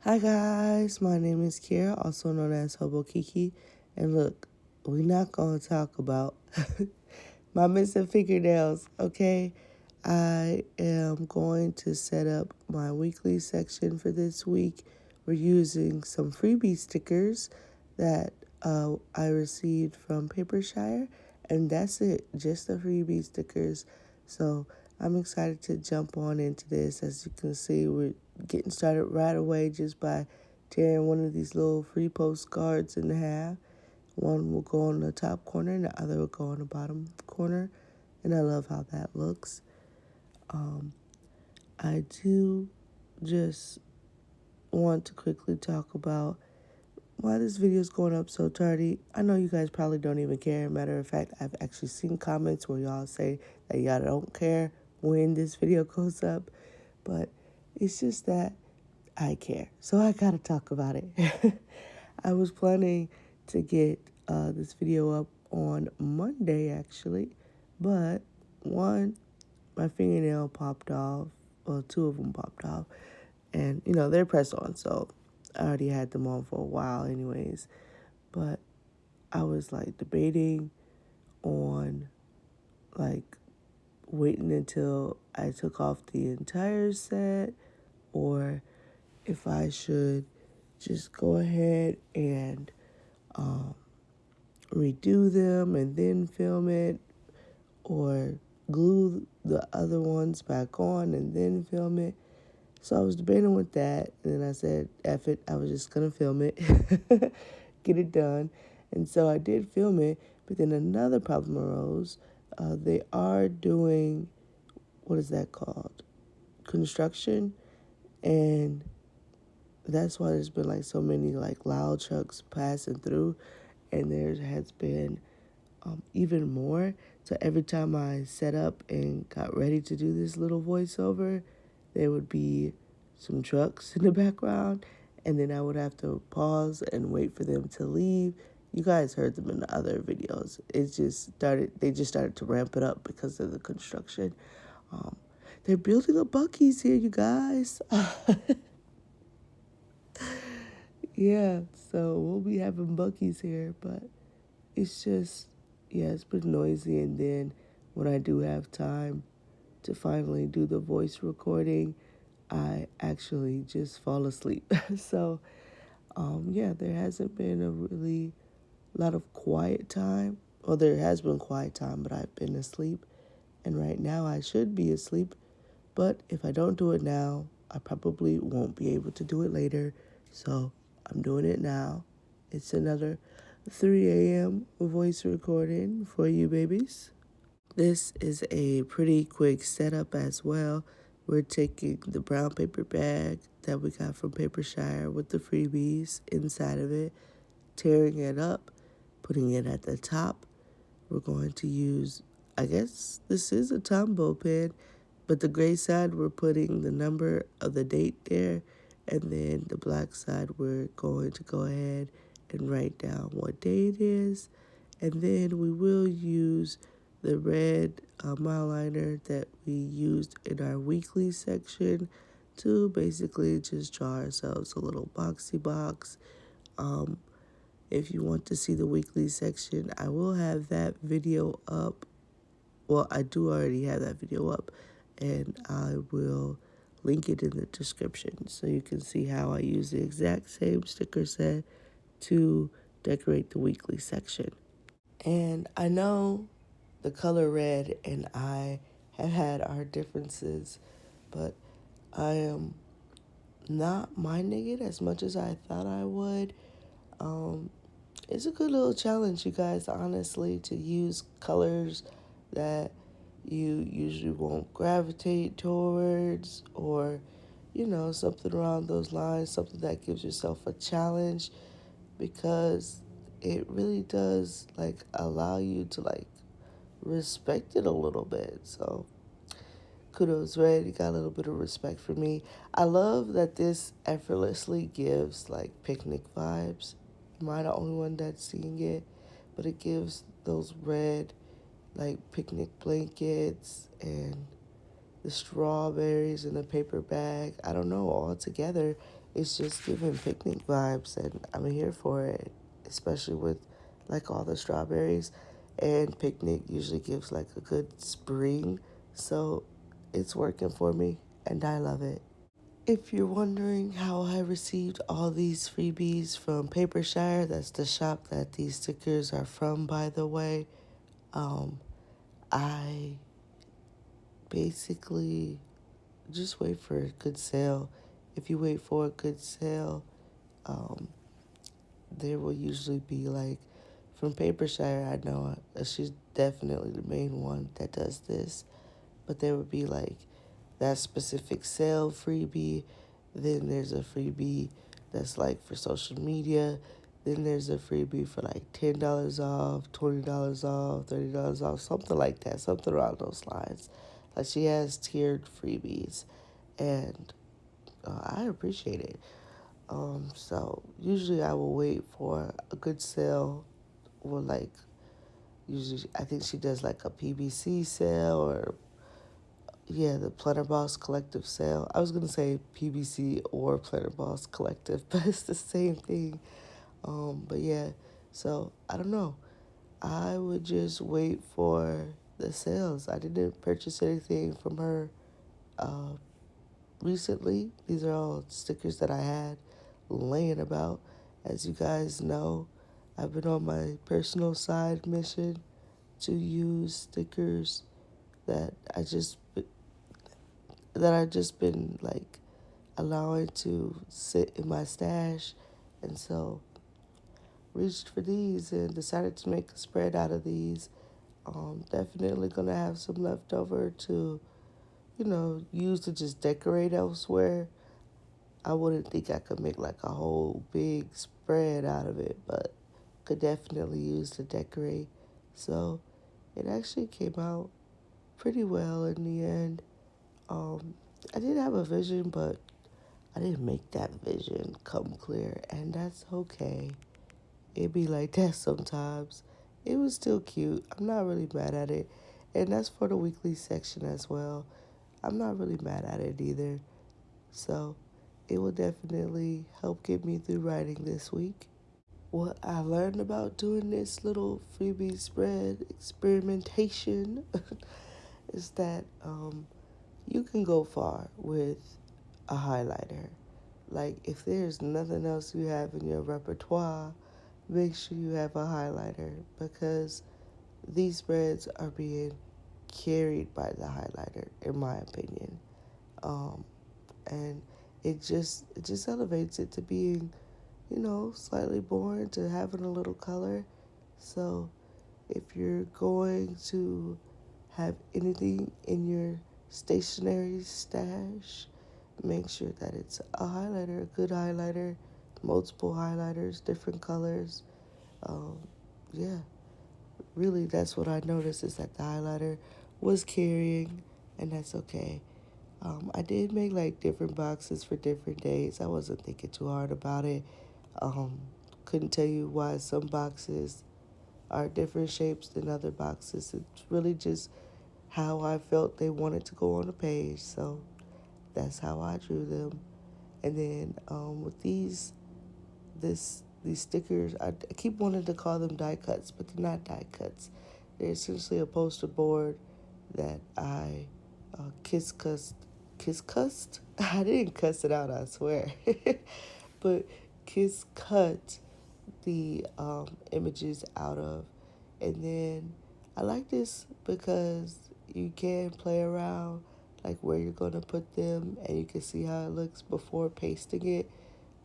Hi guys, my name is Kira, also known as Hobonichi, and look, we're not going to talk about my missing fingernails, okay? I am going to set up my weekly section for this week. We're using some freebie stickers that I received from Papershire, and that's it, just the freebie stickers. So I'm excited to jump on into this. As you can see, we're getting started right away just by tearing one of these little free postcards in half. One will go on the top corner and the other will go on the bottom corner. And I love how that looks. I do just want to quickly talk about why this video is going up so tardy. I know you guys probably don't even care. Matter of fact, I've actually seen comments where y'all say that y'all don't care when this video goes up. But it's just that I care. So I gotta talk about it. I was planning to get this video up on Monday actually, but one, my fingernail popped off. Well, two of them popped off. And, they're press on, so I already had them on for a while anyways. But I was like debating on like waiting until I took off the entire set or if I should just go ahead and redo them and then film it, or glue the other ones back on and then film it. So I was debating with that, and then I said, F it, I was just going to film it, get it done. And so I did film it, but then another problem arose. They are doing, what is that called? Construction, and that's why there's been like so many like loud trucks passing through, and there has been even more. So every time I set up and got ready to do this little voiceover, there would be some trucks in the background, and then I would have to pause and wait for them to leave. You guys heard them in the other videos. They just started to ramp it up because of the construction. Um, they're building a Buc-ee's here, you guys. Yeah, so we'll be having Buc-ee's here, but it's just, yeah, it's been noisy. And then when I do have time to finally do the voice recording, I actually just fall asleep. So, yeah, there hasn't been a really lot of quiet time. Well, there has been quiet time, but I've been asleep. And right now I should be asleep. But if I don't do it now, I probably won't be able to do it later. So I'm doing it now. It's another 3 a.m. voice recording for you babies. This is a pretty quick setup as well. We're taking the brown paper bag that we got from Papershire with the freebies inside of it, tearing it up, putting it at the top. We're going to use, I guess this is a Tombow pen, but the gray side we're putting the number of the date there, and then the black side we're going to go ahead and write down what day it is, and then we will use the red mile liner that we used in our weekly section to basically just draw ourselves a little boxy box. If you want to see the weekly section, I will have that video up. Well, I do already have that video up, and I will link it in the description so you can see how I use the exact same sticker set to decorate the weekly section. And I know the color red and I have had our differences, but I am not minding it as much as I thought I would. It's a good little challenge, you guys, honestly, to use colors that you usually won't gravitate towards, or, something around those lines, something that gives yourself a challenge, because it really does, like, allow you to, like, respect it a little bit. So kudos, Red. You got a little bit of respect for me. I love that this effortlessly gives like picnic vibes. Am I the only one that's seeing it? But it gives those red like picnic blankets and the strawberries in the paper bag. I don't know, all together it's just giving picnic vibes, and I'm here for it, especially with like all the strawberries. And picnic usually gives like a good spring, so it's working for me, and I love it. If you're wondering how I received all these freebies from Papershire, that's the shop that these stickers are from, by the way. Um, I basically just wait for a good sale. If you wait for a good sale, um, there will usually be like from Papershire. I know she's definitely the main one that does this, but there would be like that specific sale freebie. Then there's a freebie that's like for social media. Then there's a freebie for like $10 off, $20 off, $30 off, something like that, something around those lines. Like she has tiered freebies, and I appreciate it. So usually I will wait for a good sale, or like usually I think she does like a PBC sale, or yeah, the Planner Boss Collective sale. I was gonna say PBC or Planner Boss Collective, but it's the same thing. But yeah, so I don't know. I would just wait for the sales. I didn't purchase anything from her uh, recently. These are all stickers that I had laying about. As you guys know, I've been on my personal side mission to use stickers that I just been like allowing to sit in my stash, and so reached for these and decided to make a spread out of these. Definitely gonna have some left over to use to just decorate elsewhere. I wouldn't think I could make like a whole big spread out of it, but could definitely use to decorate. So it actually came out pretty well in the end. Um, I did have a vision, but I didn't make that vision come clear, and that's okay. It be like that sometimes. It was still cute. I'm not really mad at it. And that's for the weekly section as well. I'm not really mad at it either. So it will definitely help get me through writing this week. What I learned about doing this little freebie spread experimentation is that you can go far with a highlighter. Like, if there's nothing else you have in your repertoire, make sure you have a highlighter, because these spreads are being carried by the highlighter, in my opinion. Um, and it just elevates it to being, slightly boring, to having a little color. So if you're going to have anything in your stationery stash, make sure that it's a highlighter, a good highlighter, multiple highlighters, different colors. Um, yeah, really, that's what I noticed, is that the highlighter was carrying, and that's okay. I did make like different boxes for different days. I wasn't thinking too hard about it. Um, couldn't tell you why some boxes are different shapes than other boxes. It's really just how I felt they wanted to go on the page. So that's how I drew them. And then with these stickers, I keep wanting to call them die cuts, but they're not die cuts. They're essentially a poster board that I kiss cussed. I didn't cuss it out, I swear, but kiss cut the images out of. And then I like this because you can play around like where you're going to put them, and you can see how it looks before pasting it.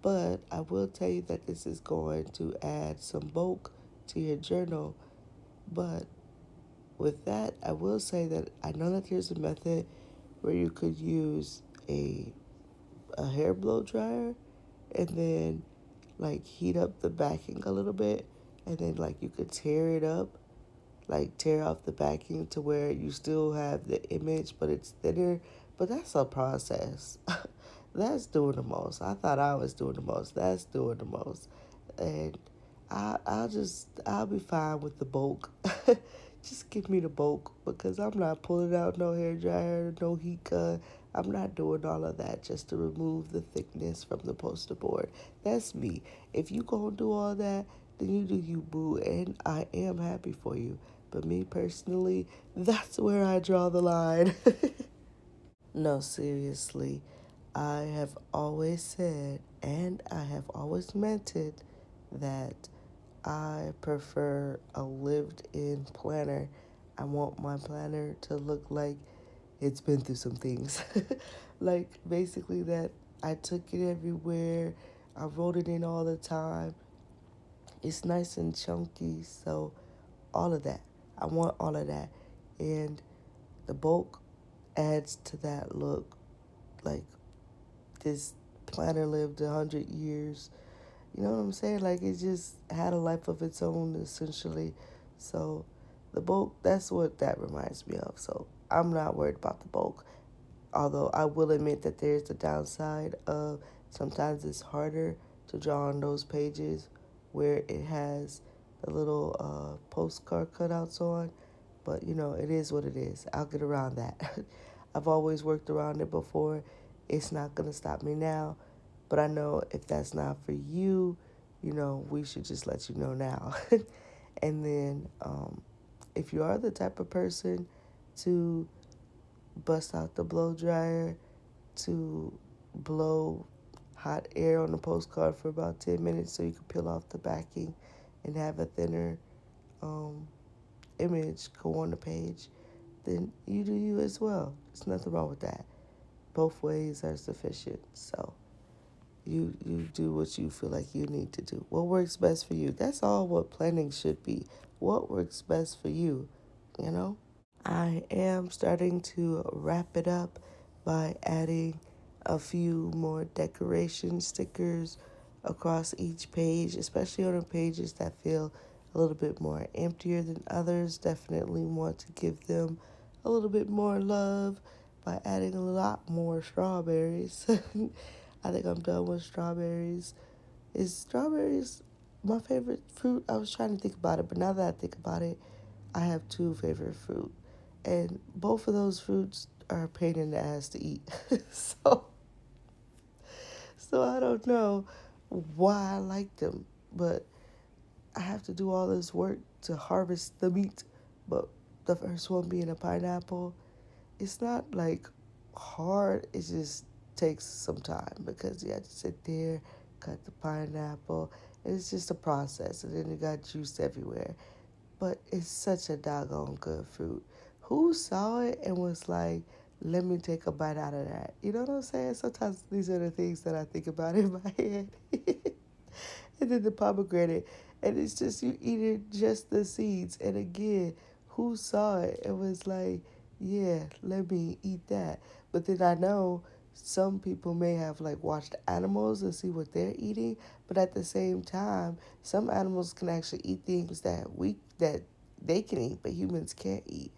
But I will tell you that this is going to add some bulk to your journal. But with that, I will say that I know that there's a method where you could use a hair blow dryer, and then like heat up the backing a little bit, and then like you could tear it up, like tear off the backing to where you still have the image but it's thinner. But that's a process. That's doing the most. I thought I was doing the most. That's doing the most. And I'll be fine with the bulk. Just give me the bulk, because I'm not pulling out no hair dryer, no heat gun. I'm not doing all of that just to remove the thickness from the poster board. That's me. If you gonna do all that, then you do you, boo, and I am happy for you. But me personally, that's where I draw the line. No, seriously. I have always said, and I have always meant it, that I prefer a lived in planner. I want my planner to look like it's been through some things. Like, basically, that I took it everywhere, I wrote it in all the time. It's nice and chunky, so all of that. I want all of that. And the bulk adds to that look. Like, this planner lived 100 years. You know what I'm saying? Like, it just had a life of its own, essentially. So the bulk, that's what that reminds me of. So I'm not worried about the bulk. Although I will admit that there's the downside of sometimes it's harder to draw on those pages where it has the little postcard cutouts on. But, it is what it is. I'll get around that. I've always worked around it before. It's not going to stop me now. But I know if that's not for you, we should just let you know now. And then if you are the type of person to bust out the blow dryer to blow hot air on the postcard for about 10 minutes so you can peel off the backing and have a thinner um, image go on the page, then you do you as well. There's nothing wrong with that. Both ways are sufficient. So you do what you feel like you need to do. What works best for you? That's all what planning should be. What works best for you, you know? I am starting to wrap it up by adding a few more decoration stickers across each page, especially on the pages that feel a little bit more emptier than others. Definitely want to give them a little bit more love by adding a lot more strawberries. I think I'm done with strawberries. Is strawberries my favorite fruit? I was trying to think about it, but now that I think about it, I have two favorite fruit. And both of those fruits are a pain in the ass to eat. so so I don't know why I like them, but I have to do all this work to harvest the meat. But the first one being a pineapple, it's not like hard. It just takes some time because you have to sit there, cut the pineapple. It's just a process, and then you got juice everywhere. But it's such a doggone good fruit. Who saw it and was like, let me take a bite out of that? You know what I'm saying? Sometimes these are the things that I think about in my head. And then the pomegranate. And it's just you eating just the seeds. And again, who saw it and was like, yeah, let me eat that. But then I know some people may have like watched animals and see what they're eating, but at the same time, some animals can actually eat things that they can eat, but humans can't eat.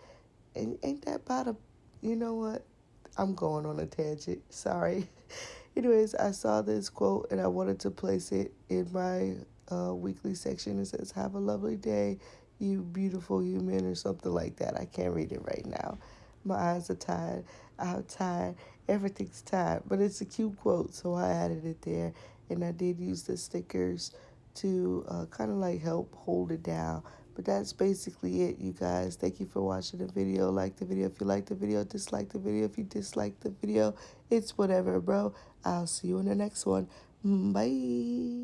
And ain't that about a, you know what? I'm going on a tangent. Sorry. Anyways, I saw this quote and I wanted to place it in my weekly section. It says, "Have a lovely day, you beautiful human," or something like that. I can't read it right now. My eyes are tired. I'm tired. Everything's tired. But it's a cute quote, so I added it there. And I did use the stickers to kind of like help hold it down. But that's basically it, you guys. Thank you for watching the video. Like the video if you like the video. Dislike the video if you dislike the video. It's whatever, bro. I'll see you in the next one. Bye.